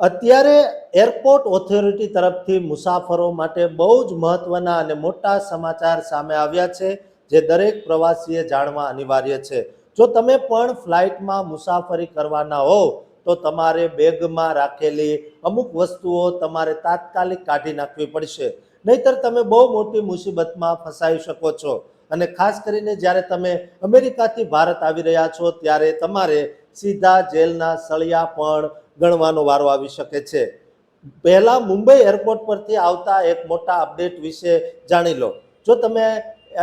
અત્યારે airport authority તરફથી મુસાફરો માટે બહુ જ મહત્વના અને મોટા સમાચાર સામે આવ્યા છે, જે દરેક પ્રવાસીએ જાણવા અનિવાર્ય છે. જો તમે પણ ફ્લાઇટમાં મુસાફરી કરવાના હો તો તમારે બેગમાં રાખેલી અમુક વસ્તુઓ તમારે તાત્કાલિક કાઢી નાખવી પડશે, નહીતર તમે બહુ મોટી મુસીબતમાં ફસાઈ શકો છો. અને ખાસ કરીને જ્યારે તમે અમેરિકાથી ભારત આવી રહ્યા છો ત્યારે તમારે સીધા જેલના સળિયા પણ ગણવાનો વારો આવી શકે છે. પહેલા મુંબઈ એરપોર્ટ પરથી આવતા એક મોટા અપડેટ વિશે જાણી લો. જો તમે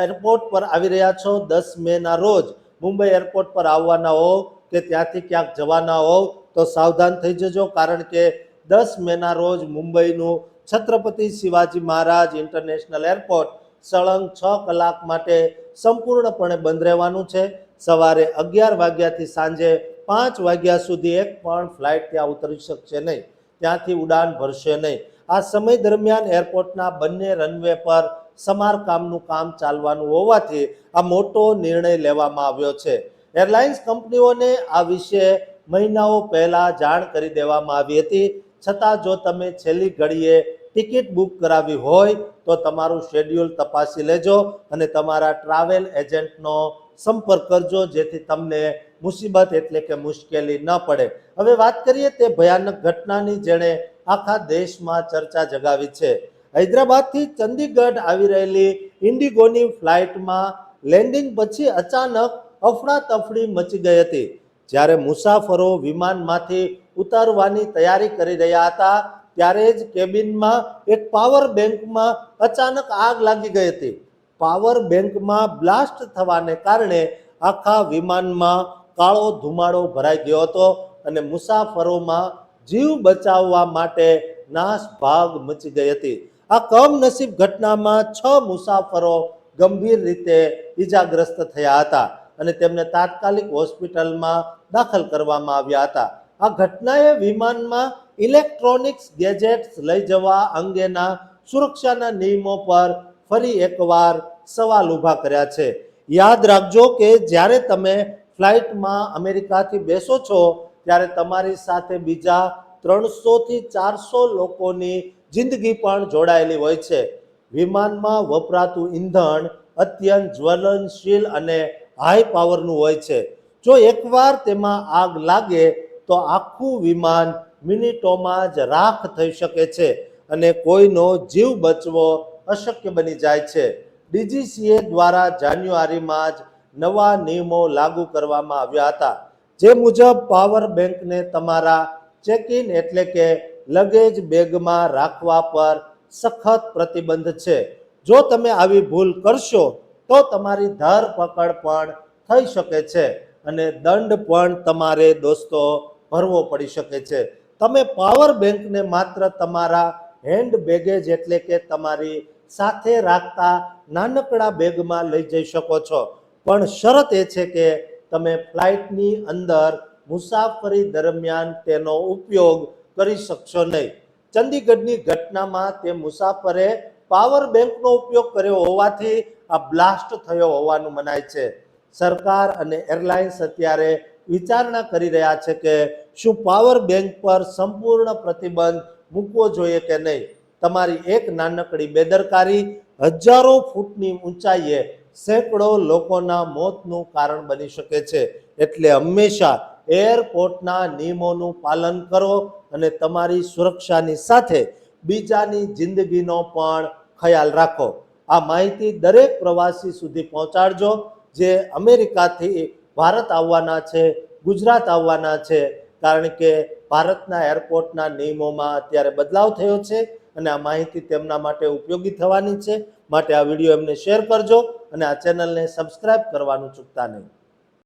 એરપોર્ટ પર આવી રહ્યા છો 10 મેના રોજ મુંબઈ એરપોર્ટ પર આવવાના હો કે ત્યાંથી ક્યાંક જવાના હો તો સાવધાન થઈ જજો, કારણ કે 10 મેના રોજ મુંબઈનું છત્રપતિ શિવાજી મહારાજ ઇન્ટરનેશનલ એરપોર્ટ સળંગ 6 કલાક માટે સંપૂર્ણપણે બંધ રહેવાનું છે. સવારે 11 વાગ્યાથી સાંજે 5 વાગ્યા સુધી એક પણ ફ્લાઇટ ત્યાં ઉતરી શકશે નહીં, ત્યાંથી ઉડાન ભરશે નહીં. આ સમય દરમિયાન એરપોર્ટના બંને રનવે પર સમારકામનું કામ ચાલવાનું હોવાથી આ મોટો નિર્ણય લેવામાં આવ્યો છે. એરલાઇન્સ કંપનીઓને આ વિશે મહિનાઓ પહેલા જાણ કરી દેવામાં આવી હતી, છતાં જો તમે છેલ્લી ઘડીએ ટિકિટ બુક કરાવી હોય તો તમારું શેડ્યુલ તપાસી લેજો અને તમારા ટ્રાવેલ એજન્ટનો સંપર્ક કરજો, જેથી તમને મુસીબત એટલે કે મુશ્કેલી ન પડે. હવે વાત કરીએ તે ભયાનક ઘટનાની જેણે આખા દેશમાં ચર્ચા જગાવી છે. હૈદરાબાદથી ચંદીગઢ આવી રહેલી ઇન્ડિગોની ફ્લાઇટમાં લેન્ડિંગ પછી અચાનક અફડાતફડી મચી ગઈ હતી. જ્યારે મુસાફરો વિમાનમાંથી ઉતરવાની તૈયારી કરી રહ્યા હતા ત્યારે જ કેબિનમાં એક પાવર બેંકમાં અચાનક આગ લાગી ગઈ હતી. પાવર બેંકમાં બ્લાસ્ટ થવાને કારણે આખા વિમાનમાં કાળો ધુમાડો ભરાઈ ગયો હતો અને મુસાફરોમાં જીવ બચાવવા માટે નાસભાગ મચી ગઈ હતી. આ કમનસીબ ઘટનામાં 6 મુસાફરો ગંભીર રીતે ઈજાગ્રસ્ત થયા હતા અને તેમને તાત્કાલિક હોસ્પિટલમાં દાખલ કરવામાં આવ્યા હતા. આ ઘટનાએ વિમાનમાં ઇલેક્ટ્રોનિક્સ ગેજેટ્સ લઈ જવા અંગેના સુરક્ષાના નિયમો પર ફરી એકવાર સવાલ ઊભા કર્યા છે. યાદ રાખજો કે જ્યારે તમે ફ્લાઇટમાં અમેરિકાથી બેસો છો ત્યારે તમારી સાથે બીજા 300 થી 400 લોકોની જિંદગી પણ જોડાયેલી હોય છે. વિમાનમાં વપરાતું ઈંધણ અત્યંત જ્વલનશીલ અને હાઈ પાવરનું હોય છે. જો એકવાર તેમાં આગ લાગે તો આખું વિમાન મિનિટોમાં જ રાખ થઈ શકે છે અને કોઈનો જીવ બચવો અશક્ય બની જાય છે. ડીજીસીએ દ્વારા જાન્યુઆરીમાં જ નવા નિયમો લાગુ કરવામાં આવ્યા હતા, જે મુજબ પાવર બેંકને તમારા ચેક ઇન એટલે કે લગેજ બેગમાં રાખવા પર સખત પ્રતિબંધ છે. જો તમે આવી ભૂલ કરશો તો તમારી ધરપકડ પણ થઈ શકે છે અને દંડ પણ તમારે દોસ્તો ભરવો પડી શકે છે. તમે પાવર બેંકને માત્ર તમારા હેન્ડ બેગેજ એટલે કે તમારી સાથે રાખતા નાનકડા બેગમાં લઈ જઈ શકો છો, પણ શરત એ છે કે તમે ફ્લાઇટની અંદર મુસાફરી દરમિયાન તેનો ઉપયોગ કરી શકશો નહીં. ચંદીગઢની ઘટનામાં તે મુસાફરે પાવર બેંકનો ઉપયોગ કર્યો હોવાથી આ બ્લાસ્ટ થયો હોવાનું મનાય છે. સરકાર અને એરલાઇન્સ અત્યારે વિચારણા કરી રહ્યા છે કે શું પાવર બેંક પર સંપૂર્ણ પ્રતિબંધ મૂકવો જોઈએ કે નહીં. તમારી એક નાનકડી બેદરકારી હજારો ફૂટની ઊંચાઈએ સેંકડો લોકોના મોતનું કારણ બની શકે છે. એટલે હંમેશા એરપોર્ટના નિયમોનું પાલન કરો અને તમારી સુરક્ષાની સાથે બીજાની જિંદગીનો પણ ખ્યાલ રાખો. આ માહિતી દરેક પ્રવાસી સુધી પહોંચાડજો જે અમેરિકાથી ભારત આવવાના છે, ગુજરાત આવવાના છે, કારણ કે ભારતના એરપોર્ટના નિયમોમાં અત્યારે બદલાવ થયો છે અને આ માહિતી તેમના માટે ઉપયોગી થવાની છે. માટે આ વિડીયો એમને શેર કરજો અને આ ચેનલને સબસ્ક્રાઇબ કરવાનું ચૂકતા નહીં.